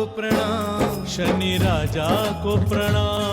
प्रणाम, शनि राजा को प्रणाम।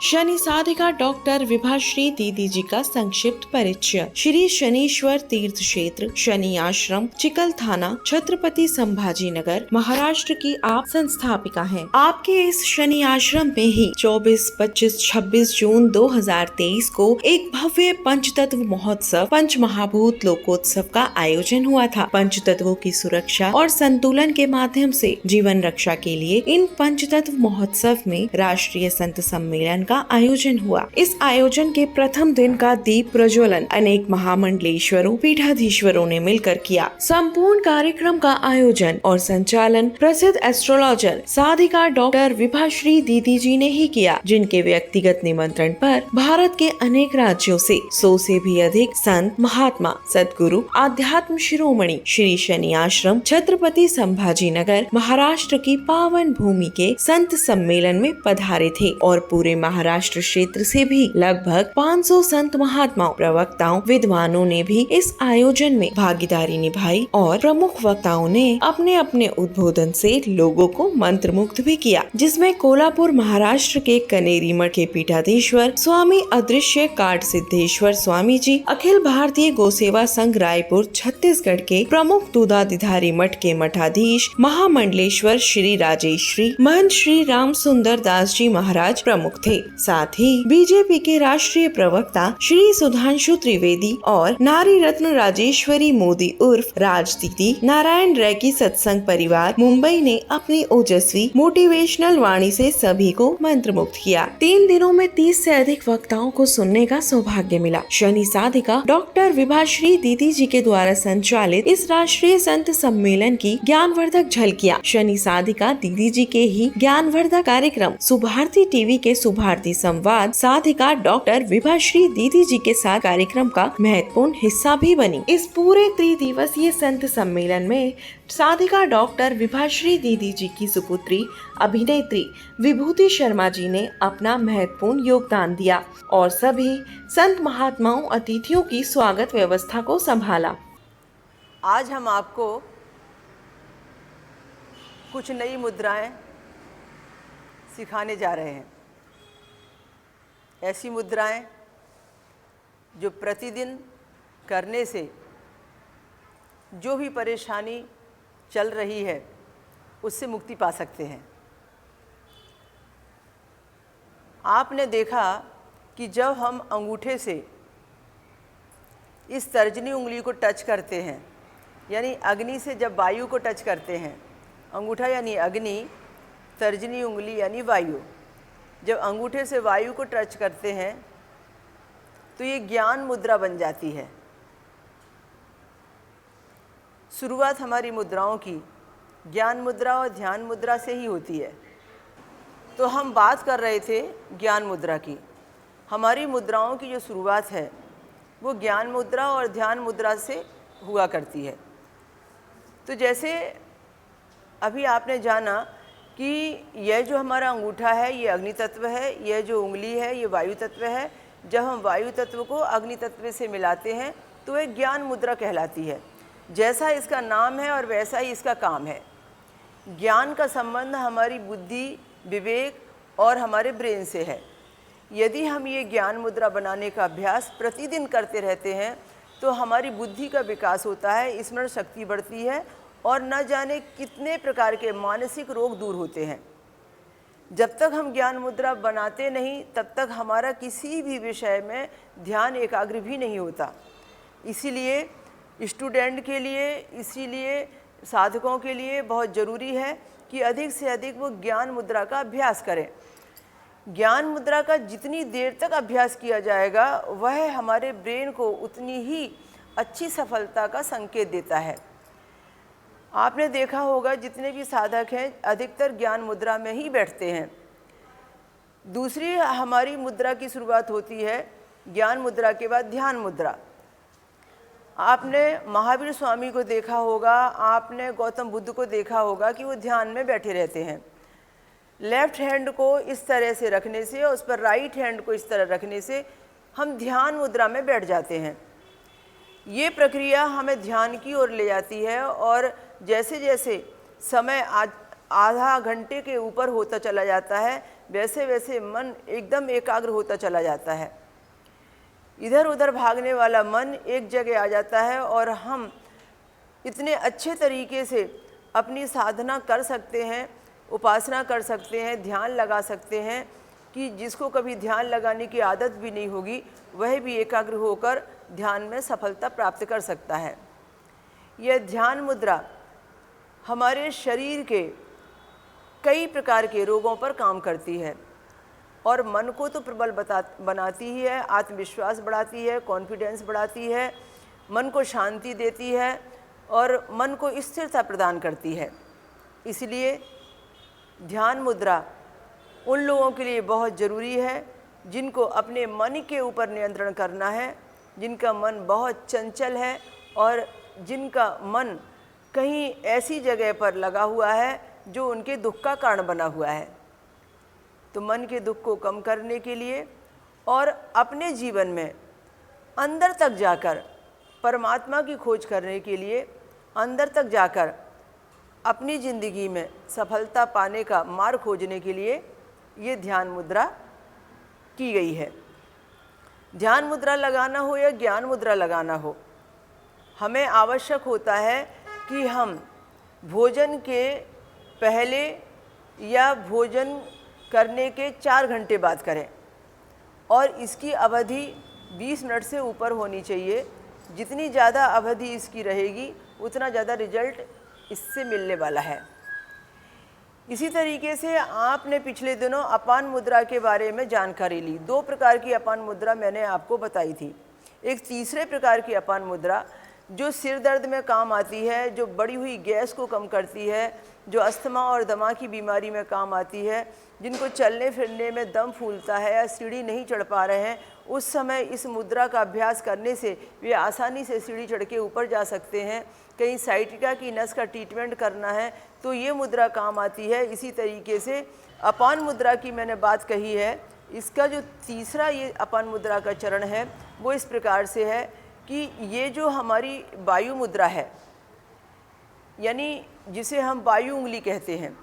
शनि साधिका डॉक्टर विभाश्री दीदी जी का संक्षिप्त परिचय। श्री शनीश्वर तीर्थ क्षेत्र शनि आश्रम चिकल थाना छत्रपति संभाजी नगर महाराष्ट्र की आप संस्थापिका हैं। आपके इस शनि आश्रम में ही 24, 25, 26 जून 2023 को एक भव्य पंचतत्व महोत्सव पंच महाभूत लोकोत्सव का आयोजन हुआ था। पंचतत्वों की सुरक्षा और संतुलन के माध्यम से जीवन रक्षा के लिए इन पंचतत्व महोत्सव में राष्ट्रीय संत सम्मेलन का आयोजन हुआ। इस आयोजन के प्रथम दिन का दीप प्रज्वलन अनेक महामंडलेश्वरों पीठाधीश्वरों ने मिलकर किया। संपूर्ण कार्यक्रम का आयोजन और संचालन प्रसिद्ध एस्ट्रोलॉजर साधिका डॉक्टर विभाश्री दीदी जी ने ही किया, जिनके व्यक्तिगत निमंत्रण पर भारत के अनेक राज्यों से 100 से भी अधिक संत महात्मा सद्गुरु आध्यात्म शिरोमणि श्री शनि आश्रम छत्रपति संभाजी नगर महाराष्ट्र की पावन भूमि के संत सम्मेलन में पधारे थे और पूरे महाराष्ट्र क्षेत्र से भी लगभग 500 संत महात्माओं प्रवक्ताओं विद्वानों ने भी इस आयोजन में भागीदारी निभाई और प्रमुख वक्ताओं ने अपने अपने उद्बोधन से लोगों को मंत्रमुग्ध भी किया, जिसमें कोल्हापुर महाराष्ट्र के कनेरी मठ के पीठाधीश्वर स्वामी अदृश्य काट सिद्धेश्वर स्वामी जी, अखिल भारतीय गोसेवा संघ रायपुर छत्तीसगढ़ के प्रमुख दूधाधिधारी मठ के मठाधीश महामंडलेश्वर श्री राजेश्वरी महंत श्री राम सुंदर दास जी महाराज प्रमुख थे। साथ ही बीजेपी के राष्ट्रीय प्रवक्ता श्री सुधांशु त्रिवेदी और नारी रत्न राजेश्वरी मोदी उर्फ राज दीदी नारायण रैकी सत्संग परिवार मुंबई ने अपनी ओजस्वी मोटिवेशनल वाणी से सभी को मंत्रमुग्ध किया। 3 दिनों में 30 से अधिक वक्ताओं को सुनने का सौभाग्य मिला। शनि साधिका डॉक्टर विभाश्री दीदी जी के द्वारा संचालित इस राष्ट्रीय संत सम्मेलन की ज्ञानवर्धक झलकियां शनि साधिका दीदी जी के ही ज्ञानवर्धक कार्यक्रम सुभारती टीवी के सुभारती संवाद साधिका डॉक्टर विभाश्री दीदी जी के साथ कार्यक्रम का महत्वपूर्ण हिस्सा भी बनी। इस पूरे 3 दिवसीय संत सम्मेलन में साधिका डॉक्टर विभाश्री दीदी जी की सुपुत्री अभिनेत्री विभूति शर्मा जी ने अपना महत्वपूर्ण योगदान दिया और सभी संत महात्माओं अतिथियों की स्वागत व्यवस्था को संभाला। आज हम आपको कुछ नई मुद्राएं सिखाने जा रहे हैं। ऐसी मुद्राएं जो प्रतिदिन करने से जो भी परेशानी चल रही है उससे मुक्ति पा सकते हैं। आपने देखा कि जब हम अंगूठे से इस तर्जनी उंगली को टच करते हैं, यानी अग्नि से जब वायु को टच करते हैं, अंगूठा यानी अग्नि, तर्जनी उंगली यानी वायु, जब अंगूठे से वायु को टच करते हैं तो ये ज्ञान मुद्रा बन जाती है। शुरुआत हमारी मुद्राओं की ज्ञान मुद्रा और ध्यान मुद्रा से ही होती है। तो हम बात कर रहे थे ज्ञान मुद्रा की। हमारी मुद्राओं की जो शुरुआत है वो ज्ञान मुद्रा और ध्यान मुद्रा से हुआ करती है। तो जैसे अभी आपने जाना कि यह जो हमारा अंगूठा है ये अग्नि तत्व है, यह जो उंगली है ये वायु तत्व है। जब हम वायु तत्व को अग्नि तत्व से मिलाते हैं तो वह ज्ञान मुद्रा कहलाती है। जैसा इसका नाम है और वैसा ही इसका काम है। ज्ञान का संबंध हमारी बुद्धि, विवेक और हमारे ब्रेन से है। यदि हम ये ज्ञान मुद्रा बनाने का अभ्यास प्रतिदिन करते रहते हैं तो हमारी बुद्धि का विकास होता है, स्मरण शक्ति बढ़ती है और न जाने कितने प्रकार के मानसिक रोग दूर होते हैं। जब तक हम ज्ञान मुद्रा बनाते नहीं तब तक हमारा किसी भी विषय में ध्यान एकाग्र भी नहीं होता। इसीलिए स्टूडेंट के लिए, इसीलिए साधकों के लिए बहुत ज़रूरी है कि अधिक से अधिक वो ज्ञान मुद्रा का अभ्यास करें। ज्ञान मुद्रा का जितनी देर तक अभ्यास किया जाएगा वह हमारे ब्रेन को उतनी ही अच्छी सफलता का संकेत देता है। आपने देखा होगा जितने भी साधक हैं अधिकतर ज्ञान मुद्रा में ही बैठते हैं। दूसरी हमारी मुद्रा की शुरुआत होती है ज्ञान मुद्रा के बाद ध्यान मुद्रा। आपने महावीर स्वामी को देखा होगा, आपने गौतम बुद्ध को देखा होगा कि वो ध्यान में बैठे रहते हैं। लेफ्ट हैंड को इस तरह से रखने से और उस पर राइट हैंड को इस तरह रखने से हम ध्यान मुद्रा में बैठ जाते हैं। ये प्रक्रिया हमें ध्यान की ओर ले जाती है और जैसे जैसे समय आधा घंटे के ऊपर होता चला जाता है, वैसे वैसे मन एकदम एकाग्र होता चला जाता है। इधर उधर भागने वाला मन एक जगह आ जाता है और हम इतने अच्छे तरीके से अपनी साधना कर सकते हैं, उपासना कर सकते हैं, ध्यान लगा सकते हैं कि जिसको कभी ध्यान लगाने की आदत भी नहीं होगी वह भी एकाग्र होकर ध्यान में सफलता प्राप्त कर सकता है। यह ध्यान मुद्रा हमारे शरीर के कई प्रकार के रोगों पर काम करती है और मन को तो प्रबल बनाती ही है, आत्मविश्वास बढ़ाती है, कॉन्फिडेंस बढ़ाती है, मन को शांति देती है और मन को स्थिरता प्रदान करती है। इसलिए ध्यान मुद्रा उन लोगों के लिए बहुत ज़रूरी है जिनको अपने मन के ऊपर नियंत्रण करना है, जिनका मन बहुत चंचल है और जिनका मन कहीं ऐसी जगह पर लगा हुआ है जो उनके दुख का कारण बना हुआ है। तो मन के दुख को कम करने के लिए और अपने जीवन में अंदर तक जाकर परमात्मा की खोज करने के लिए, अंदर तक जाकर अपनी ज़िंदगी में सफलता पाने का मार्ग खोजने के लिए ये ध्यान मुद्रा की गई है। ध्यान मुद्रा लगाना हो या ज्ञान मुद्रा लगाना हो, हमें आवश्यक होता है कि हम भोजन के पहले या भोजन करने के 4 घंटे बाद करें और इसकी अवधि 20 मिनट से ऊपर होनी चाहिए। जितनी ज़्यादा अवधि इसकी रहेगी उतना ज़्यादा रिजल्ट इससे मिलने वाला है। इसी तरीके से आपने पिछले दिनों अपान मुद्रा के बारे में जानकारी ली। 2 प्रकार की अपान मुद्रा मैंने आपको बताई थी। एक तीसरे प्रकार की अपान मुद्रा जो सिर दर्द में काम आती है, जो बढ़ी हुई गैस को कम करती है, जो अस्थमा और दमा की बीमारी में काम आती है, जिनको चलने फिरने में दम फूलता है या सीढ़ी नहीं चढ़ पा रहे हैं, उस समय इस मुद्रा का अभ्यास करने से वे आसानी से सीढ़ी चढ़ के ऊपर जा सकते हैं। कहीं साइटिका की नस का ट्रीटमेंट करना है तो ये मुद्रा काम आती है। इसी तरीके से अपान मुद्रा की मैंने बात कही है। इसका जो तीसरा ये अपान मुद्रा का चरण है वो इस प्रकार से है कि ये जो हमारी वायु मुद्रा है, यानी जिसे हम वायु उंगली कहते हैं,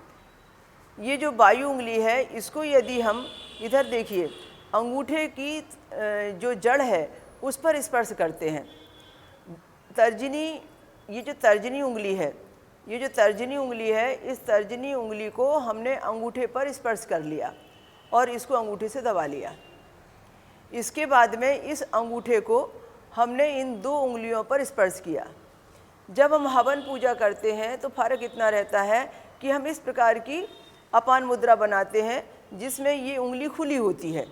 ये जो वायु उंगली है इसको यदि हम इधर देखिए अंगूठे की जो जड़ है उस पर स्पर्श करते हैं, तर्जनी, ये जो तर्जनी उंगली है, ये जो तर्जनी उंगली है, इस तर्जनी उंगली को हमने अंगूठे पर स्पर्श कर लिया और इसको अंगूठे से दबा लिया। इसके बाद में इस अंगूठे को हमने इन 2 उंगलियों पर स्पर्श किया। जब हम हवन पूजा करते हैं तो फ़र्क इतना रहता है कि हम इस प्रकार की अपान मुद्रा बनाते हैं जिसमें ये उंगली खुली होती है।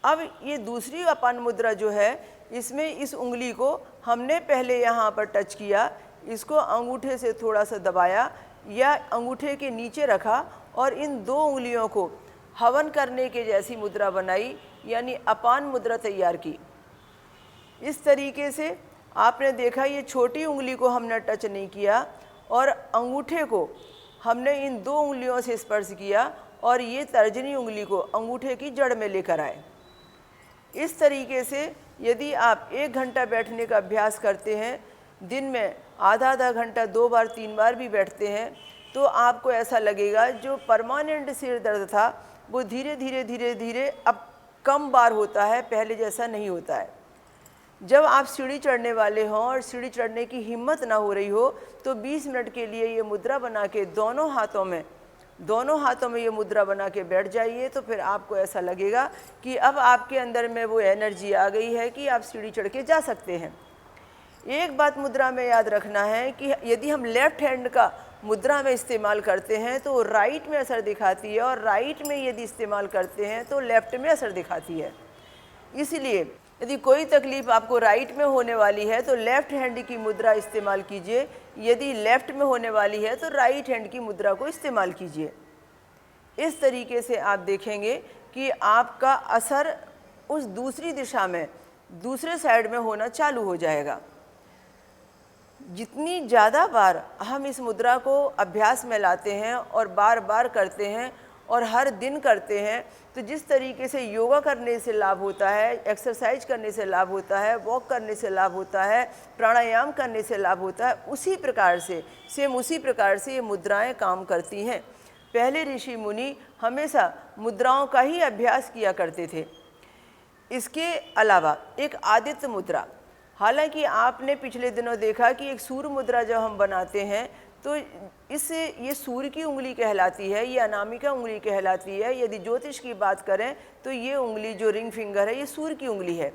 अब ये दूसरी अपान मुद्रा जो है, इसमें इस उंगली को हमने पहले यहाँ पर टच किया, इसको अंगूठे से थोड़ा सा दबाया या अंगूठे के नीचे रखा और इन 2 उंगलियों को हवन करने के जैसी मुद्रा बनाई, यानी अपान मुद्रा तैयार की। इस तरीके से आपने देखा ये छोटी उंगली को हमने टच नहीं किया और अंगूठे को हमने इन 2 उंगलियों से स्पर्श किया और ये तर्जनी उंगली को अंगूठे की जड़ में लेकर आए। इस तरीके से यदि आप 1 घंटा बैठने का अभ्यास करते हैं, दिन में आधा घंटा 2 बार 3 बार भी बैठते हैं, तो आपको ऐसा लगेगा जो परमानेंट सिर दर्द था वो धीरे धीरे धीरे धीरे अब कम बार होता है, पहले जैसा नहीं होता है। जब आप सीढ़ी चढ़ने वाले हों और सीढ़ी चढ़ने की हिम्मत ना हो रही हो तो 20 मिनट के लिए ये मुद्रा बना के दोनों हाथों में ये मुद्रा बना के बैठ जाइए, तो फिर आपको ऐसा लगेगा कि अब आपके अंदर में वो एनर्जी आ गई है कि आप सीढ़ी चढ़ के जा सकते हैं। एक बात मुद्रा में याद रखना है कि यदि हम लेफ़्ट हैंड का मुद्रा में इस्तेमाल करते हैं तो राइट में असर दिखाती है और राइट में यदि इस्तेमाल करते हैं तो लेफ़्ट में असर दिखाती है। इसलिए यदि कोई तकलीफ़ आपको राइट में होने वाली है तो लेफ़्ट हैंड की मुद्रा इस्तेमाल कीजिए, यदि लेफ़्ट में होने वाली है तो राइट हैंड की मुद्रा को इस्तेमाल कीजिए। इस तरीके से आप देखेंगे कि आपका असर उस दूसरी दिशा में, दूसरे साइड में होना चालू हो जाएगा। जितनी ज़्यादा बार हम इस मुद्रा को अभ्यास में लाते हैं और बार बार करते हैं और हर दिन करते हैं, तो जिस तरीके से योगा करने से लाभ होता है, एक्सरसाइज करने से लाभ होता है, वॉक करने से लाभ होता है, प्राणायाम करने से लाभ होता है, उसी प्रकार से उसी प्रकार से ये मुद्राएं काम करती हैं। पहले ऋषि मुनि हमेशा मुद्राओं का ही अभ्यास किया करते थे। इसके अलावा एक आदित्य मुद्रा, हालांकि आपने पिछले दिनों देखा कि एक सूर्य मुद्रा जब हम बनाते हैं तो ये सूर्य की उंगली कहलाती है, ये अनामिका उंगली कहलाती है। यदि ज्योतिष की बात करें तो ये उंगली जो रिंग फिंगर है ये सूर्य की उंगली है।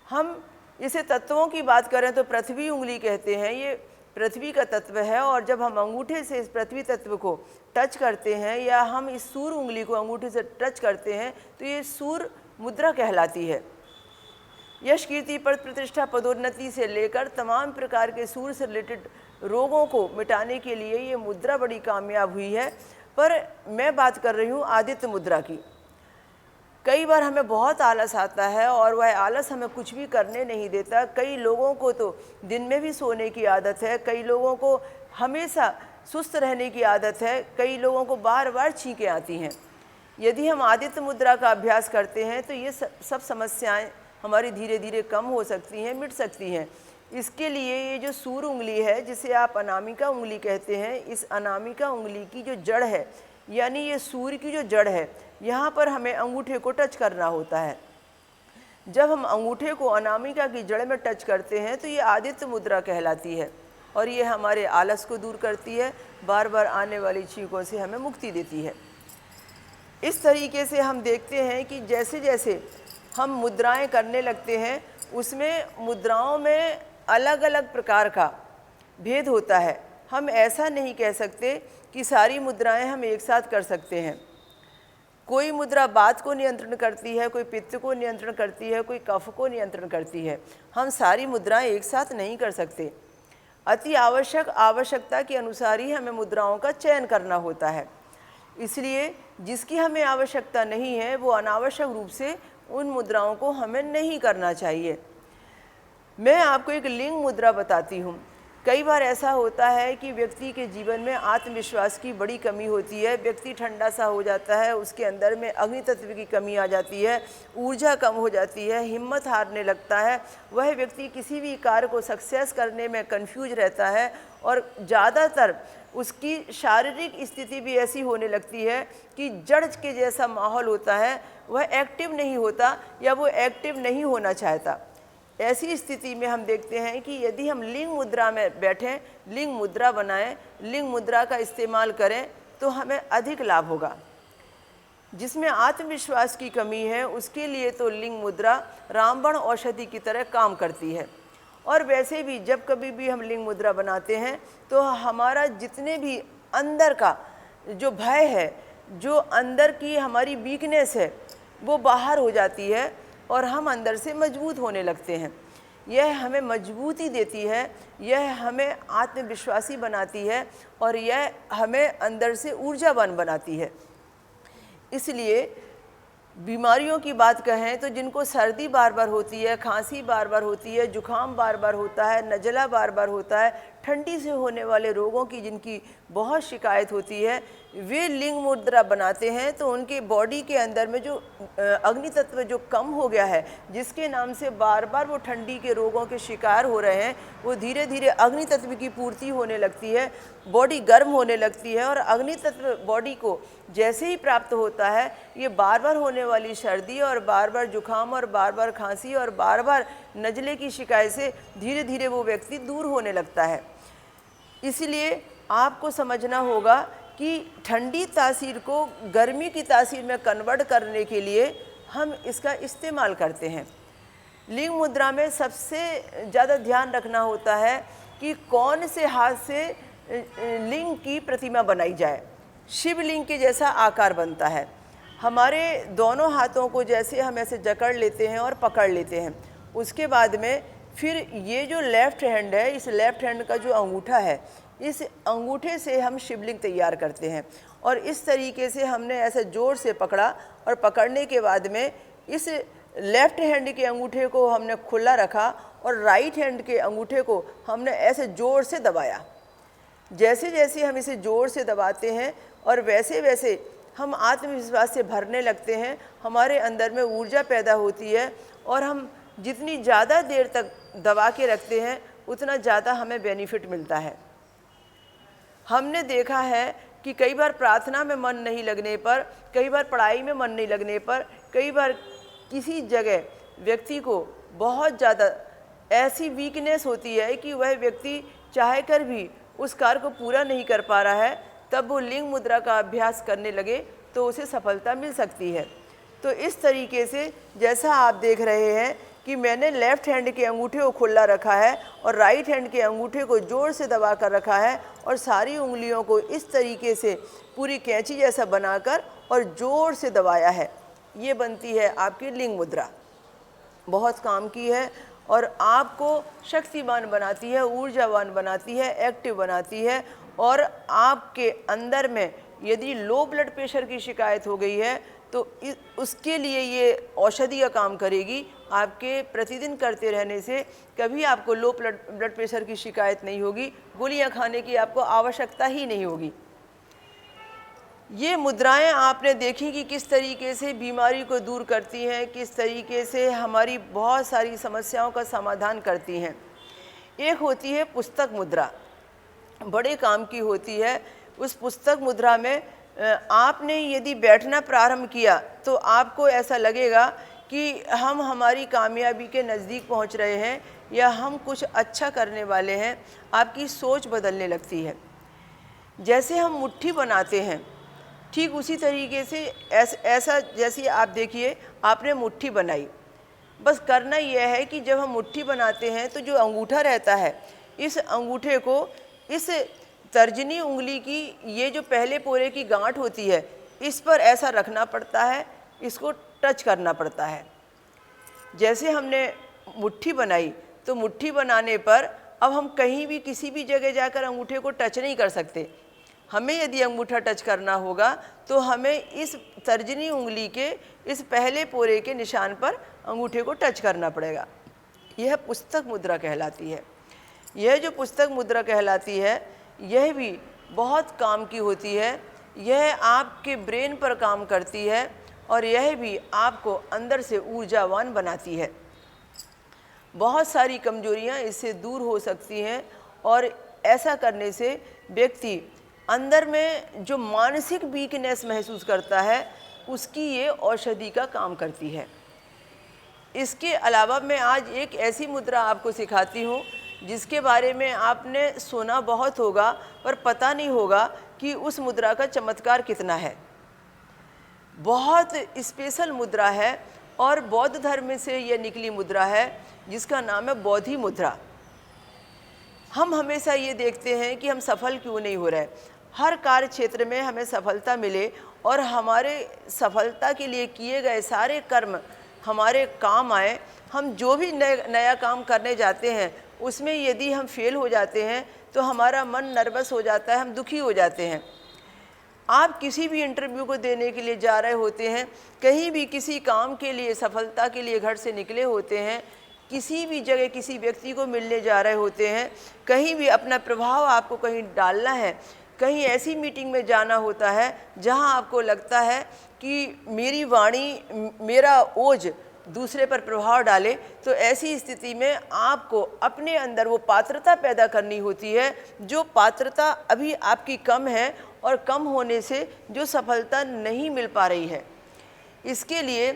हम इसे तत्वों की बात करें तो पृथ्वी उंगली कहते हैं, ये पृथ्वी का तत्व है। और जब हम अंगूठे से इस पृथ्वी तत्व को टच करते हैं या हम इस सूर्य उंगली को अंगूठे से टच करते हैं तो ये सूर्य मुद्रा कहलाती है। यश, कीर्ति, पद प्रतिष्ठा, पदोन्नति से लेकर तमाम प्रकार के सूर्य से रिलेटेड रोगों को मिटाने के लिए ये मुद्रा बड़ी कामयाब हुई है। पर मैं बात कर रही हूँ आदित्य मुद्रा की। कई बार हमें बहुत आलस आता है और वह आलस हमें कुछ भी करने नहीं देता। कई लोगों को तो दिन में भी सोने की आदत है, कई लोगों को हमेशा सुस्त रहने की आदत है, कई लोगों को बार बार छींकें आती हैं। यदि हम आदित्य मुद्रा का अभ्यास करते हैं तो ये सब समस्याएं हमारी धीरे धीरे कम हो सकती हैं, मिट सकती हैं। इसके लिए ये जो सूर्य उंगली है जिसे आप अनामिका उंगली कहते हैं, इस अनामिका उंगली की जो जड़ है, यानी ये सूर्य की जो जड़ है, यहाँ पर हमें अंगूठे को टच करना होता है। जब हम अंगूठे को अनामिका की जड़ में टच करते हैं तो ये आदित्य मुद्रा कहलाती है और ये हमारे आलस को दूर करती है, बार बार आने वाली छींकों से हमें मुक्ति देती है। इस तरीके से हम देखते हैं कि जैसे जैसे हम मुद्राएं करने लगते हैं उसमें मुद्राओं में अलग अलग प्रकार का भेद होता है। हम ऐसा नहीं कह सकते कि सारी मुद्राएं हम एक साथ कर सकते हैं। कोई मुद्रा वात को नियंत्रण करती है, कोई पित्त को नियंत्रण करती है, कोई कफ को नियंत्रण करती है। हम सारी मुद्राएं एक साथ नहीं कर सकते। अति आवश्यकता के अनुसार ही हमें मुद्राओं का चयन करना होता है। इसलिए जिसकी हमें आवश्यकता नहीं है वो अनावश्यक रूप से उन मुद्राओं को हमें नहीं करना चाहिए। मैं आपको एक लिंग मुद्रा बताती हूँ। कई बार ऐसा होता है कि व्यक्ति के जीवन में आत्मविश्वास की बड़ी कमी होती है, व्यक्ति ठंडा सा हो जाता है, उसके अंदर में अग्नि तत्व की कमी आ जाती है, ऊर्जा कम हो जाती है, हिम्मत हारने लगता है। वह व्यक्ति किसी भी कार्य को सक्सेस करने में कंफ्यूज रहता है और ज़्यादातर उसकी शारीरिक स्थिति भी ऐसी होने लगती है कि जड़ के जैसा माहौल होता है, वह एक्टिव नहीं होता या वो एक्टिव नहीं होना चाहता। ऐसी स्थिति में हम देखते हैं कि यदि हम लिंग मुद्रा में बैठें, लिंग मुद्रा बनाएं, लिंग मुद्रा का इस्तेमाल करें तो हमें अधिक लाभ होगा। जिसमें आत्मविश्वास की कमी है उसके लिए तो लिंग मुद्रा रामबाण औषधि की तरह काम करती है। और वैसे भी जब कभी भी हम लिंग मुद्रा बनाते हैं तो हमारा जितने भी अंदर का जो भय है, जो अंदर की हमारी वीकनेस है, वो बाहर हो जाती है और हम अंदर से मजबूत होने लगते हैं। यह हमें मजबूती देती है, यह हमें आत्मविश्वासी बनाती है और यह हमें अंदर से ऊर्जावान बनाती है। इसलिए बीमारियों की बात कहें तो जिनको सर्दी बार बार होती है, खांसी बार बार होती है, जुखाम बार बार होता है, नज़ला बार बार होता है, ठंडी से होने वाले रोगों की जिनकी बहुत शिकायत होती है, वे लिंग मुद्रा बनाते हैं तो उनके बॉडी के अंदर में जो अग्नि तत्व जो कम हो गया है, जिसके नाम से बार बार वो ठंडी के रोगों के शिकार हो रहे हैं, वो धीरे धीरे अग्नि तत्व की पूर्ति होने लगती है, बॉडी गर्म होने लगती है। और अग्नि तत्व बॉडी को जैसे ही प्राप्त होता है, ये बार बार होने वाली सर्दी और बार बार जुखाम और बार बार खांसी और बार बार नज़ले की शिकायत से धीरे धीरे वो व्यक्ति दूर होने लगता है। इसलिए आपको समझना होगा कि ठंडी तासीर को गर्मी की तासीर में कन्वर्ट करने के लिए हम इसका इस्तेमाल करते हैं। लिंग मुद्रा में सबसे ज़्यादा ध्यान रखना होता है कि कौन से हाथ से लिंग की प्रतिमा बनाई जाए। शिवलिंग के जैसा आकार बनता है। हमारे दोनों हाथों को जैसे हम ऐसे जकड़ लेते हैं और पकड़ लेते हैं, उसके बाद में फिर ये जो लेफ़्ट हैंड है, इस लेफ़्ट हैंड का जो अंगूठा है, इस अंगूठे से हम शिवलिंग तैयार करते हैं। और इस तरीके से हमने ऐसे जोर से पकड़ा और पकड़ने के बाद में इस लेफ़्ट हैंड के अंगूठे को हमने खुला रखा और राइट हैंड के अंगूठे को हमने ऐसे जोर से दबाया। जैसे जैसे हम इसे जोर से दबाते हैं और वैसे वैसे हम आत्मविश्वास से भरने लगते हैं, हमारे अंदर में ऊर्जा पैदा होती है और हम जितनी ज़्यादा देर तक दबा के रखते हैं उतना ज़्यादा हमें बेनिफिट मिलता है। हमने देखा है कि कई बार प्रार्थना में मन नहीं लगने पर, कई बार पढ़ाई में मन नहीं लगने पर, कई बार किसी जगह व्यक्ति को बहुत ज़्यादा ऐसी वीकनेस होती है कि वह व्यक्ति चाह कर भी उस कार्य को पूरा नहीं कर पा रहा है, तब वो लिंग मुद्रा का अभ्यास करने लगे तो उसे सफलता मिल सकती है। तो इस तरीके से जैसा आप देख रहे हैं कि मैंने लेफ़्ट हैंड के अंगूठे को खुला रखा है और राइट हैंड के अंगूठे को ज़ोर से दबा कर रखा है और सारी उंगलियों को इस तरीके से पूरी कैंची जैसा बनाकर और ज़ोर से दबाया है। ये बनती है आपकी लिंग मुद्रा। बहुत काम की है और आपको शक्तिवान बनाती है, ऊर्जावान बनाती है, एक्टिव बनाती है। और आपके अंदर में यदि लो ब्लड प्रेशर की शिकायत हो गई है तो उसके लिए ये औषधि का काम करेगी। आपके प्रतिदिन करते रहने से कभी आपको लो ब्लड प्रेशर की शिकायत नहीं होगी, गोलियां खाने की आपको आवश्यकता ही नहीं होगी। ये मुद्राएं आपने देखी कि किस तरीके से बीमारी को दूर करती हैं, किस तरीके से हमारी बहुत सारी समस्याओं का समाधान करती हैं। एक होती है पुस्तक मुद्रा, बड़े काम की होती है। उस पुस्तक मुद्रा में आपने यदि बैठना प्रारंभ किया तो आपको ऐसा लगेगा कि हम हमारी कामयाबी के नज़दीक पहुंच रहे हैं या हम कुछ अच्छा करने वाले हैं। आपकी सोच बदलने लगती है। जैसे हम मुट्ठी बनाते हैं ठीक उसी तरीके से ऐसा जैसे आप देखिए आपने मुट्ठी बनाई, बस करना यह है कि जब हम मुट्ठी बनाते हैं तो जो अंगूठा रहता है, इस अंगूठे को इस तर्जनी उंगली की ये जो पहले पोरे की गांठ होती है इस पर ऐसा रखना पड़ता है, इसको टच करना पड़ता है। जैसे हमने मुट्ठी बनाई तो मुट्ठी बनाने पर अब हम कहीं भी किसी भी जगह जाकर अंगूठे को टच नहीं कर सकते। हमें यदि अंगूठा टच करना होगा तो हमें इस तर्जनी उंगली के इस पहले पोरे के निशान पर अंगूठे को टच करना पड़ेगा। यह पुस्तक मुद्रा कहलाती है। यह जो पुस्तक मुद्रा कहलाती है यह भी बहुत काम की होती है। यह आपके ब्रेन पर काम करती है और यह भी आपको अंदर से ऊर्जावान बनाती है। बहुत सारी कमजोरियां इससे दूर हो सकती हैं और ऐसा करने से व्यक्ति अंदर में जो मानसिक वीकनेस महसूस करता है उसकी ये औषधि का काम करती है। इसके अलावा मैं आज एक ऐसी मुद्रा आपको सिखाती हूँ जिसके बारे में आपने सुना बहुत होगा पर पता नहीं होगा कि उस मुद्रा का चमत्कार कितना है। बहुत स्पेशल मुद्रा है और बौद्ध धर्म से यह निकली मुद्रा है जिसका नाम है बोधि मुद्रा। हम हमेशा ये देखते हैं कि हम सफल क्यों नहीं हो रहे। हर कार्य क्षेत्र में हमें सफलता मिले और हमारे सफलता के लिए किए गए सारे कर्म हमारे काम आए। हम जो भी नया काम करने जाते हैं उसमें यदि हम फेल हो जाते हैं तो हमारा मन नर्वस हो जाता है, हम दुखी हो जाते हैं। आप किसी भी इंटरव्यू को देने के लिए जा रहे होते हैं, कहीं भी किसी काम के लिए सफलता के लिए घर से निकले होते हैं, किसी भी जगह किसी व्यक्ति को मिलने जा रहे होते हैं, कहीं भी अपना प्रभाव आपको कहीं डालना है, कहीं ऐसी मीटिंग में जाना होता है जहां आपको लगता है कि मेरी वाणी मेरा ओज दूसरे पर प्रभाव डाले, तो ऐसी स्थिति में आपको अपने अंदर वो पात्रता पैदा करनी होती है जो पात्रता अभी आपकी कम है और कम होने से जो सफलता नहीं मिल पा रही है। इसके लिए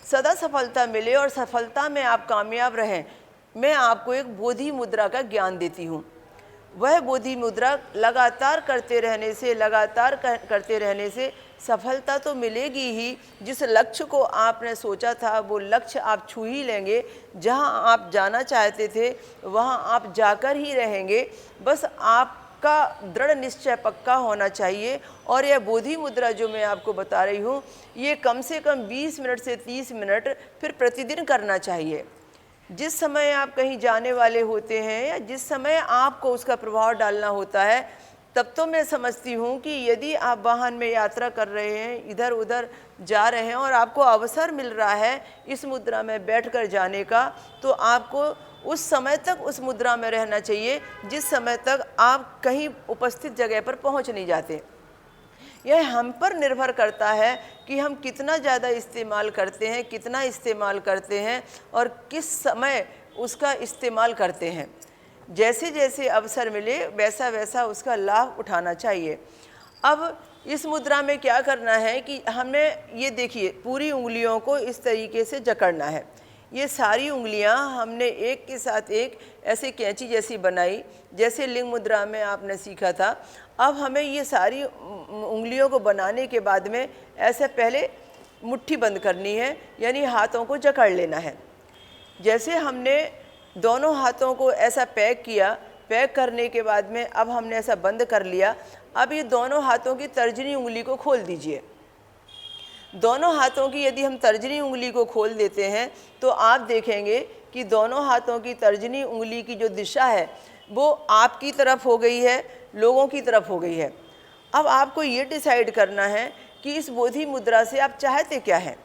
सदा सफलता मिले और सफलता में आप कामयाब रहें, मैं आपको एक बोधि मुद्रा का ज्ञान देती हूँ। वह बोधि मुद्रा लगातार करते रहने से सफलता तो मिलेगी ही। जिस लक्ष्य को आपने सोचा था वो लक्ष्य आप छू ही लेंगे। जहां आप जाना चाहते थे वहां आप जाकर ही रहेंगे। बस आपका दृढ़ निश्चय पक्का होना चाहिए। और यह बोधि मुद्रा जो मैं आपको बता रही हूँ ये कम से कम 20 मिनट से 30 मिनट फिर प्रतिदिन करना चाहिए। जिस समय आप कहीं जाने वाले होते हैं या जिस समय आपको उसका प्रभाव डालना होता है, तब तो मैं समझती हूँ कि यदि आप वाहन में यात्रा कर रहे हैं, इधर उधर जा रहे हैं और आपको अवसर मिल रहा है इस मुद्रा में बैठकर जाने का, तो आपको उस समय तक उस मुद्रा में रहना चाहिए जिस समय तक आप कहीं उपस्थित जगह पर पहुँच नहीं जाते। यह हम पर निर्भर करता है कि हम कितना ज़्यादा इस्तेमाल करते हैं, कितना इस्तेमाल करते हैं और किस समय उसका इस्तेमाल करते हैं। जैसे जैसे अवसर मिले वैसा वैसा उसका लाभ उठाना चाहिए। अब इस मुद्रा में क्या करना है कि हमें ये देखिए पूरी उंगलियों को इस तरीके से जकड़ना है। ये सारी उंगलियां हमने एक के साथ एक ऐसे कैंची जैसी बनाई, जैसे लिंग मुद्रा में आपने सीखा था। अब हमें ये सारी उंगलियों को बनाने के बाद में ऐसे पहले मुट्ठी बंद करनी है, यानी हाथों को जकड़ लेना है। जैसे हमने दोनों हाथों को ऐसा पैक किया, पैक करने के बाद में अब हमने ऐसा बंद कर लिया। अब ये दोनों हाथों की तर्जनी उंगली को खोल दीजिए। दोनों हाथों की यदि हम तर्जनी उंगली को खोल देते हैं तो आप देखेंगे कि दोनों हाथों की तर्जनी उंगली की जो दिशा है वो आपकी तरफ हो गई है, लोगों की तरफ हो गई है। अब आपको ये डिसाइड करना है कि इस बोधि मुद्रा से आप चाहते क्या हैं।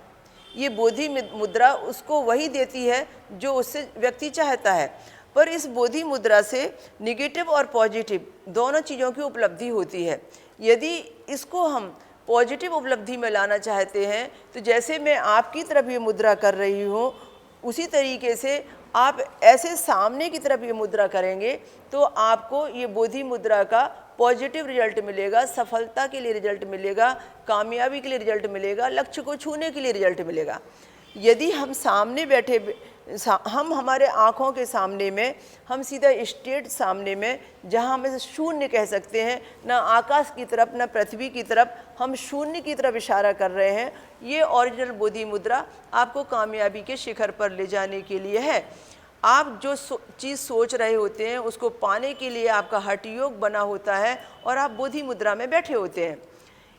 ये बोधि मुद्रा उसको वही देती है जो उससे व्यक्ति चाहता है, पर इस बोधि मुद्रा से निगेटिव और पॉजिटिव दोनों चीज़ों की उपलब्धि होती है। यदि इसको हम पॉजिटिव उपलब्धि में लाना चाहते हैं तो जैसे मैं आपकी तरफ ये मुद्रा कर रही हूँ, उसी तरीके से आप ऐसे सामने की तरफ ये मुद्रा करेंगे तो आपको ये बोधि मुद्रा का पॉजिटिव रिजल्ट मिलेगा, सफलता के लिए रिजल्ट मिलेगा, कामयाबी के लिए रिजल्ट मिलेगा, लक्ष्य को छूने के लिए रिजल्ट मिलेगा। यदि हम सामने बैठे हम हमारे आँखों के सामने में, हम सीधा स्ट्रेट सामने में, जहाँ हम शून्य कह सकते हैं, ना आकाश की तरफ ना पृथ्वी की तरफ, हम शून्य की तरफ इशारा कर रहे हैं, ये ओरिजिनल बोधि मुद्रा आपको कामयाबी के शिखर पर ले जाने के लिए है। आप जो चीज़ सोच रहे होते हैं उसको पाने के लिए आपका हठ योग बना होता है और आप बोधि मुद्रा में बैठे होते हैं।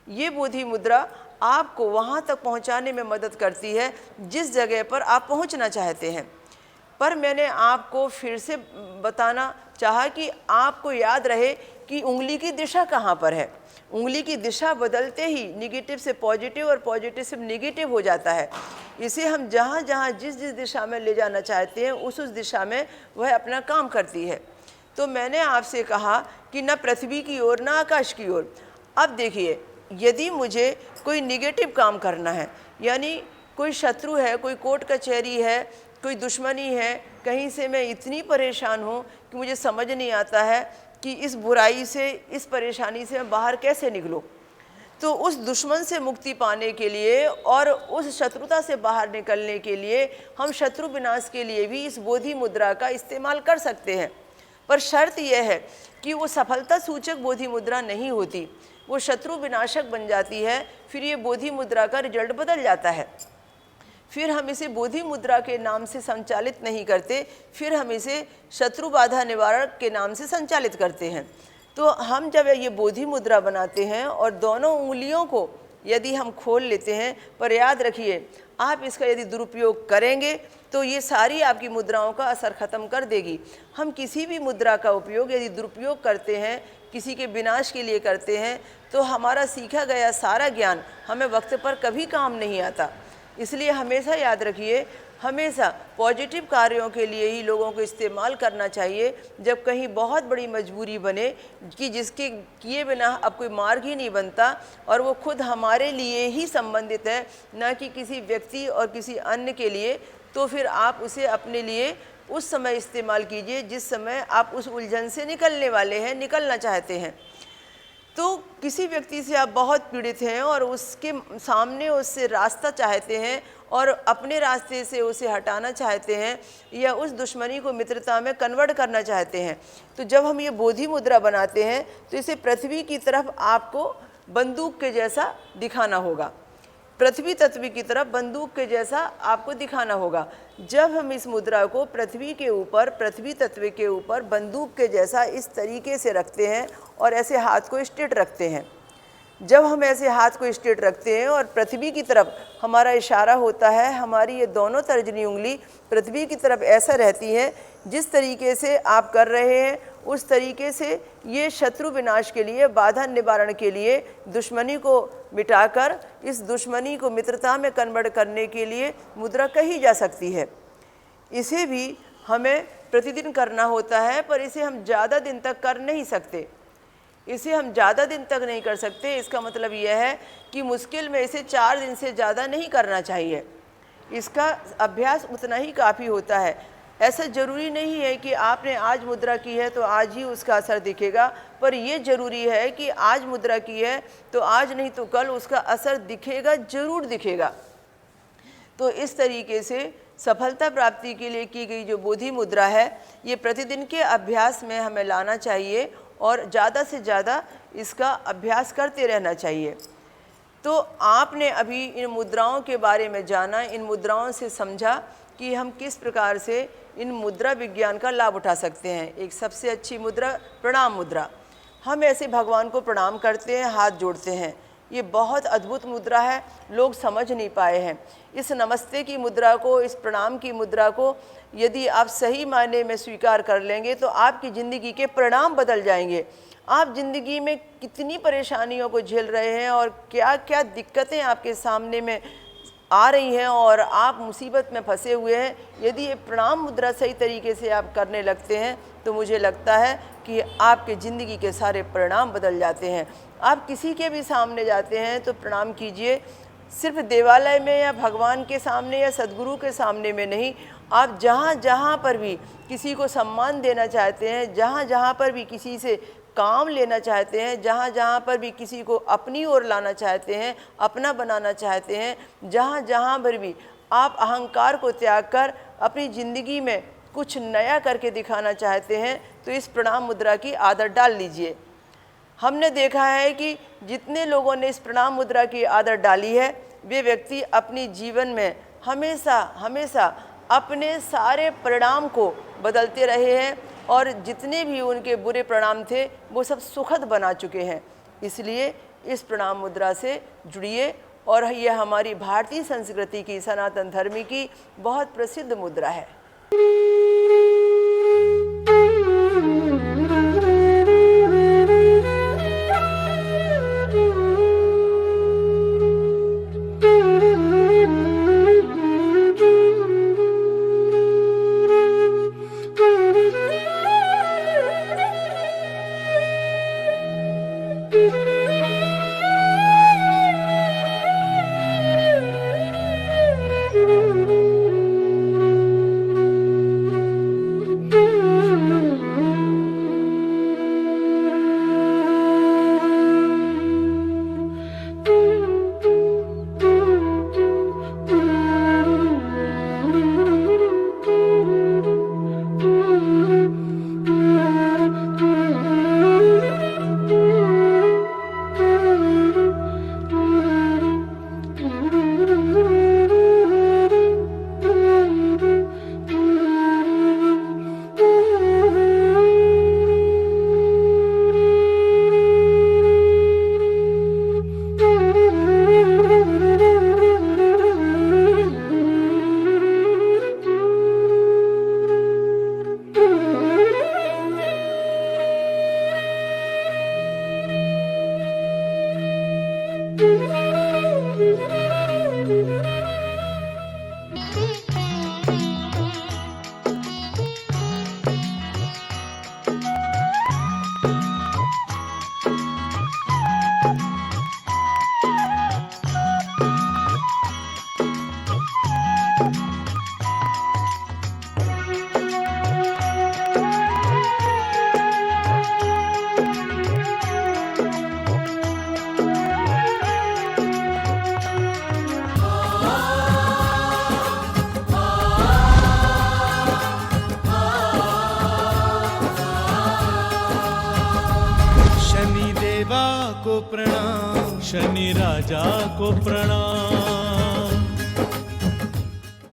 ये बोधि मुद्रा आपको वहाँ तक पहुँचाने में मदद करती है जिस जगह पर आप पहुँचना चाहते हैं। पर मैंने आपको फिर से बताना चाहा कि आपको याद रहे कि उंगली की दिशा कहाँ पर है। उंगली की दिशा बदलते ही निगेटिव से पॉजिटिव और पॉजिटिव से निगेटिव हो जाता है। इसे हम जहाँ जहाँ जिस जिस दिशा में ले जाना चाहते हैं उस दिशा में वह अपना काम करती है। तो मैंने आपसे कहा कि न पृथ्वी की ओर न आकाश की ओर। अब देखिए, यदि मुझे कोई निगेटिव काम करना है, यानी कोई शत्रु है, कोई कोर्ट कचहरी है, कोई दुश्मनी है, कहीं से मैं इतनी परेशान हूँ कि मुझे समझ नहीं आता है कि इस बुराई से, इस परेशानी से मैं बाहर कैसे निकलूँ, तो उस दुश्मन से मुक्ति पाने के लिए और उस शत्रुता से बाहर निकलने के लिए हम शत्रु विनाश के लिए भी इस बोधि मुद्रा का इस्तेमाल कर सकते हैं। पर शर्त यह है कि वो सफलता सूचक बोधि मुद्रा नहीं होती, वो शत्रु विनाशक बन जाती है। फिर ये बोधि मुद्रा का रिजल्ट बदल जाता है। फिर हम इसे बोधि मुद्रा के नाम से संचालित नहीं करते, फिर हम इसे शत्रु बाधा निवारक के नाम से संचालित करते हैं। तो हम जब ये बोधि मुद्रा बनाते हैं और दोनों उंगलियों को यदि हम खोल लेते हैं, पर याद रखिए आप इसका यदि दुरुपयोग करेंगे तो ये सारी आपकी मुद्राओं का असर ख़त्म कर देगी। हम किसी भी मुद्रा का उपयोग यदि दुरुपयोग करते हैं, किसी के विनाश के लिए करते हैं, तो हमारा सीखा गया सारा ज्ञान हमें वक्त पर कभी काम नहीं आता। इसलिए हमेशा याद रखिए, हमेशा पॉजिटिव कार्यों के लिए ही लोगों को इस्तेमाल करना चाहिए। जब कहीं बहुत बड़ी मजबूरी बने कि जिसके किए बिना अब कोई मार्ग ही नहीं बनता और वो खुद हमारे लिए ही संबंधित है, न कि किसी व्यक्ति और किसी अन्य के लिए, तो फिर आप उसे अपने लिए उस समय इस्तेमाल कीजिए जिस समय आप उस उलझन से निकलने वाले हैं, निकलना चाहते हैं। तो किसी व्यक्ति से आप बहुत पीड़ित हैं और उसके सामने उससे रास्ता चाहते हैं और अपने रास्ते से उसे हटाना चाहते हैं या उस दुश्मनी को मित्रता में कन्वर्ट करना चाहते हैं, तो जब हम ये बोधि मुद्रा बनाते हैं तो इसे पृथ्वी की तरफ आपको बंदूक के जैसा दिखाना होगा। पृथ्वी तत्व की तरफ बंदूक के जैसा आपको दिखाना होगा। जब हम इस मुद्रा को पृथ्वी के ऊपर, पृथ्वी तत्व के ऊपर बंदूक के जैसा इस तरीके से रखते हैं और ऐसे हाथ को स्ट्रेट रखते हैं, जब हम ऐसे हाथ को स्ट्रेट रखते हैं और पृथ्वी की तरफ हमारा इशारा होता है, हमारी ये दोनों तर्जनी उंगली पृथ्वी की तरफ ऐसा रहती है, जिस तरीके से आप कर रहे हैं उस तरीके से ये शत्रु विनाश के लिए, बाधा निवारण के लिए, दुश्मनी को मिटाकर इस दुश्मनी को मित्रता में कन्वर्ट करने के लिए मुद्रा कही जा सकती है। इसे भी हमें प्रतिदिन करना होता है, पर इसे हम ज़्यादा दिन तक कर नहीं सकते। इसे हम ज़्यादा दिन तक नहीं कर सकते। इसका मतलब यह है कि मुश्किल में इसे 4 दिन से ज़्यादा नहीं करना चाहिए। इसका अभ्यास उतना ही काफ़ी होता है। ऐसा ज़रूरी नहीं है कि आपने आज मुद्रा की है तो आज ही उसका असर दिखेगा, पर यह ज़रूरी है कि आज मुद्रा की है तो आज नहीं तो कल उसका असर दिखेगा, ज़रूर दिखेगा। तो इस तरीके से सफलता प्राप्ति के लिए की गई जो बोधि मुद्रा है, ये प्रतिदिन के अभ्यास में हमें लाना चाहिए और ज़्यादा से ज़्यादा इसका अभ्यास करते रहना चाहिए। तो आपने अभी इन मुद्राओं के बारे में जाना, इन मुद्राओं से समझा कि हम किस प्रकार से इन मुद्रा विज्ञान का लाभ उठा सकते हैं। एक सबसे अच्छी मुद्रा प्रणाम मुद्रा। हम ऐसे भगवान को प्रणाम करते हैं, हाथ जोड़ते हैं। ये बहुत अद्भुत मुद्रा है, लोग समझ नहीं पाए हैं। इस नमस्ते की मुद्रा को, इस प्रणाम की मुद्रा को यदि आप सही मायने में स्वीकार कर लेंगे तो आपकी ज़िंदगी के परिणाम बदल जाएंगे। आप ज़िंदगी में कितनी परेशानियों को झेल रहे हैं और क्या क्या दिक्कतें आपके सामने में आ रही हैं और आप मुसीबत में फंसे हुए हैं, यदि ये प्रणाम मुद्रा सही तरीके से आप करने लगते हैं तो मुझे लगता है कि आपके ज़िंदगी के सारे परिणाम बदल जाते हैं। आप किसी के भी सामने जाते हैं तो प्रणाम कीजिए, सिर्फ देवालय में या भगवान के सामने या सद्गुरु के सामने में नहीं। आप जहाँ जहाँ पर भी किसी को सम्मान देना चाहते हैं, जहाँ जहाँ पर भी किसी से काम लेना चाहते हैं, जहाँ जहाँ पर भी किसी को अपनी ओर लाना चाहते हैं, अपना बनाना चाहते हैं, जहाँ जहाँ पर भी आप अहंकार को त्याग कर अपनी ज़िंदगी में कुछ नया करके दिखाना चाहते हैं तो इस प्रणाम मुद्रा की आदत डाल लीजिए। हमने देखा है कि जितने लोगों ने इस प्रणाम मुद्रा की आदत डाली है, वे व्यक्ति अपनी जीवन में हमेशा हमेशा अपने सारे परिणाम को बदलते रहे हैं और जितने भी उनके बुरे परिणाम थे वो सब सुखद बना चुके हैं। इसलिए इस प्रणाम मुद्रा से जुड़िए और यह हमारी भारतीय संस्कृति की, सनातन धर्म की बहुत प्रसिद्ध मुद्रा है। शनि राजा को प्रणाम।